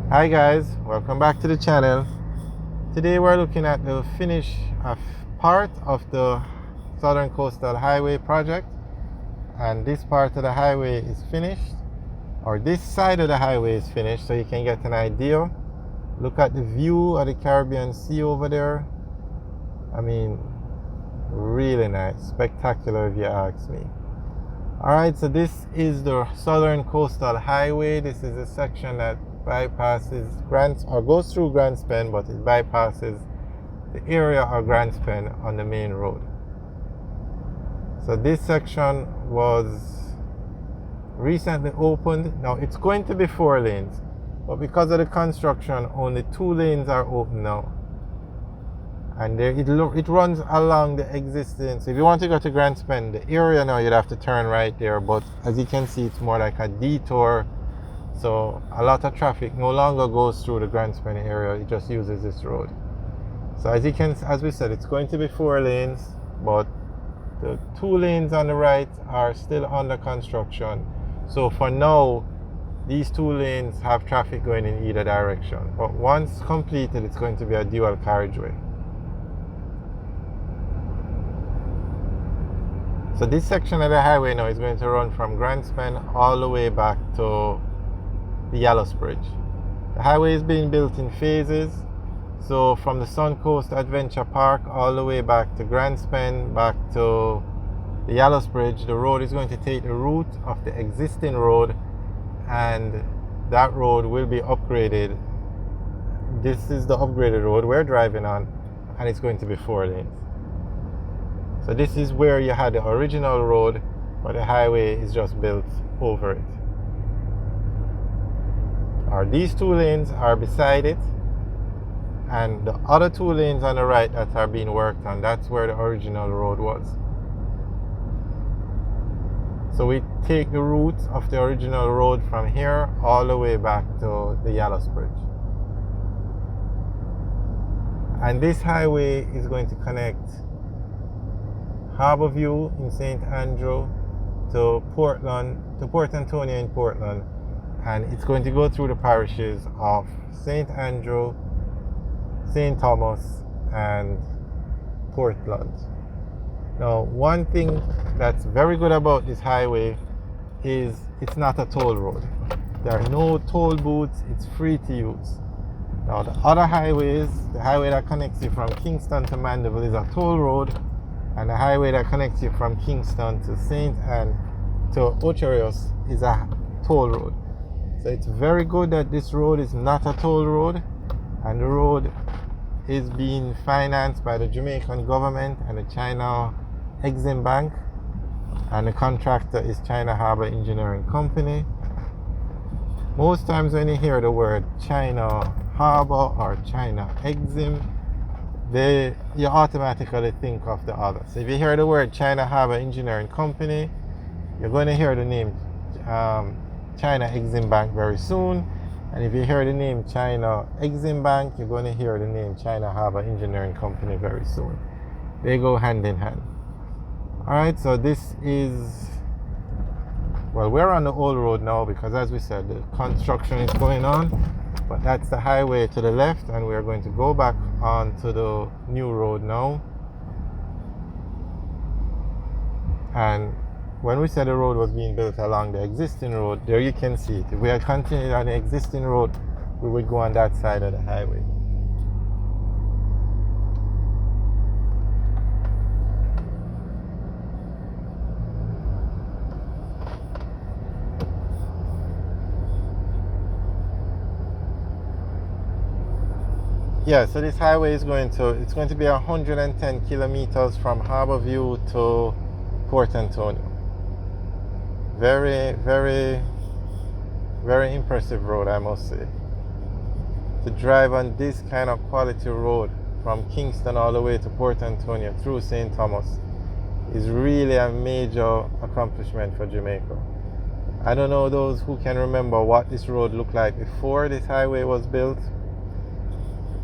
Hi guys, welcome back to the channel. Today we're looking at the finish of part of the Southern Coastal Highway project, and this part of the highway is finished, or this side of the highway is finished, so you can get an idea. Look at the view of the Caribbean Sea over there. I mean, really nice, spectacular if you ask me. Alright, so this is the Southern Coastal Highway. This is a section that bypasses Grants or goes through Grants Pen, but it bypasses the area of Grants Pen on the main road. So this section was recently opened. Now it's going to be 4 lanes, but because of the construction, only 2 lanes are open now. And there, it runs along the existing. So if you want to go to Grants Pen, the area now, you'd have to turn right there. But as you can see, it's more like a detour. So a lot of traffic no longer goes through the Grants Pen area. It just uses this road. So as we said, it's going to be 4 lanes, but the 2 lanes on the right are still under construction. So for now, these 2 lanes have traffic going in either direction. But once completed, it's going to be a dual carriageway. So this section of the highway now is going to run from Grants Pen all the way back to the Yallows Bridge. The highway is being built in phases. So from the Suncoast Adventure Park all the way back to Grants Pen, back to the Yallows Bridge, the road is going to take the route of the existing road, and that road will be upgraded. This is the upgraded road we're driving on, and it's going to be 4 lanes. So this is where you had the original road, but the highway is just built over it. Or these 2 lanes are beside it, and the other 2 lanes on the right that are being worked on, that's where the original road was. So we take the route of the original road from here all the way back to the Yallows Bridge. And this highway is going to connect Harborview in St. Andrew to Portland, to Port Antonio in Portland, and it's going to go through the parishes of St. Andrew, St. Thomas, and Portland. Now, one thing that's very good about this highway is it's not a toll road. There are no toll booths, it's free to use. Now, the other highways, the highway that connects you from Kingston to Mandeville is a toll road, and the highway that connects you from Kingston to St. Anne to Ocherios is a toll road. So it's very good that this road is not a toll road, and the road is being financed by the Jamaican government and the China Exim Bank, and the contractor is China Harbour Engineering Company. Most times when you hear the word China Harbour or China Exim, you automatically think of the other. So if you hear the word China Harbour Engineering Company, you're going to hear the name China Exim Bank very soon. And if you hear the name China Exim Bank, you're going to hear the name China Harbour Engineering Company very soon. They go hand in hand. Alright, so this is, well, we're on the old road now because, as we said, the construction is going on. But that's the highway to the left, and we're going to go back onto the new road now. And when we said the road was being built along the existing road, there you can see it. If we had continued on the existing road, we would go on that side of the highway. Yeah, so this highway is going to be 110 kilometers from Harborview to Port Antonio. Very, very, very impressive road, I must say. To drive on this kind of quality road from Kingston all the way to Port Antonio through St. Thomas is really a major accomplishment for Jamaica. I don't know those who can remember what this road looked like before this highway was built.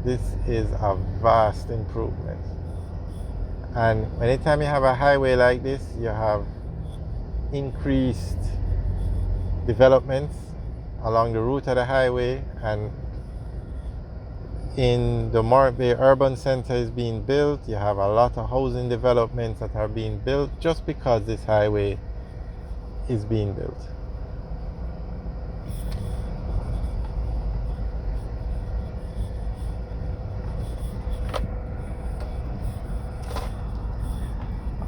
This is a vast improvement. And anytime you have a highway like this, you have increased developments along the route of the highway, and in the Mark Bay Urban Center is being built. You have a lot of housing developments that are being built just because this highway is being built.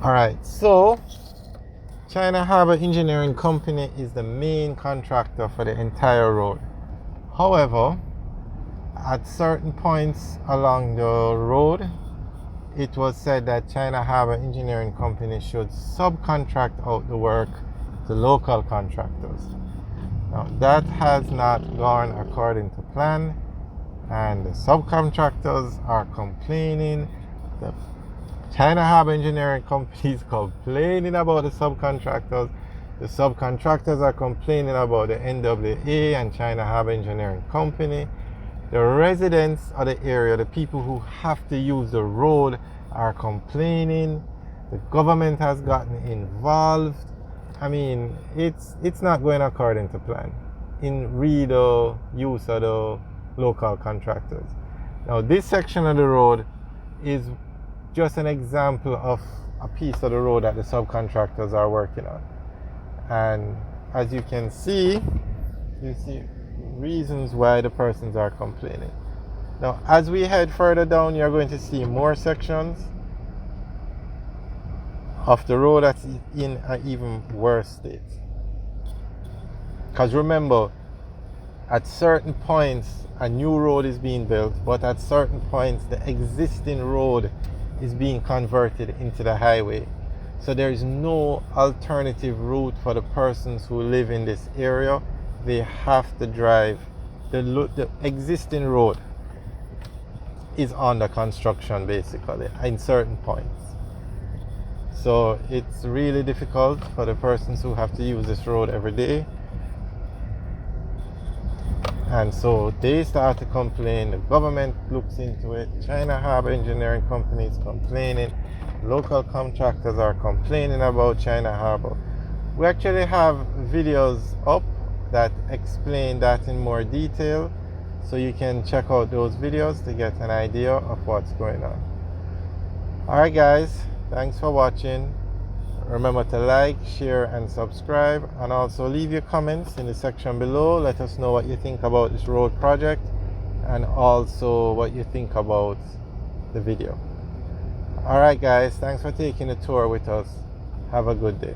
Alright, so China Harbor Engineering Company is the main contractor for the entire road. However, at certain points along the road, it was said that China Harbor Engineering Company should subcontract out the work to local contractors. Now, that has not gone according to plan, and the subcontractors are complaining. The China Harbor Engineering Company is complaining about the subcontractors. The subcontractors are complaining about the NWA and China Harbor Engineering Company. The residents of the area, the people who have to use the road, are complaining. The government has gotten involved. I mean, it's not going according to plan in the use of the local contractors. Now, this section of the road is just an example of a piece of the road that the subcontractors are working on. And as you can see, you see reasons why the persons are complaining. Now, as we head further down, you're going to see more sections of the road that's in an even worse state. Because remember, at certain points, a new road is being built, but at certain points, the existing road is being converted into the highway. So there is no alternative route for the persons who live in this area. They have to drive. The existing road is under construction basically in certain points. So it's really difficult for the persons who have to use this road every day. And so they start to complain. The government looks into it. China Harbor Engineering Company is complaining. Local contractors are complaining about China Harbor. We actually have videos up that explain that in more detail. So you can check out those videos to get an idea of what's going on. Alright guys, thanks for watching. Remember to like, share and subscribe, and also leave your comments in the section below. Let us know what you think about this road project and also what you think about the video. Alright guys, thanks for taking the tour with us. Have a good day.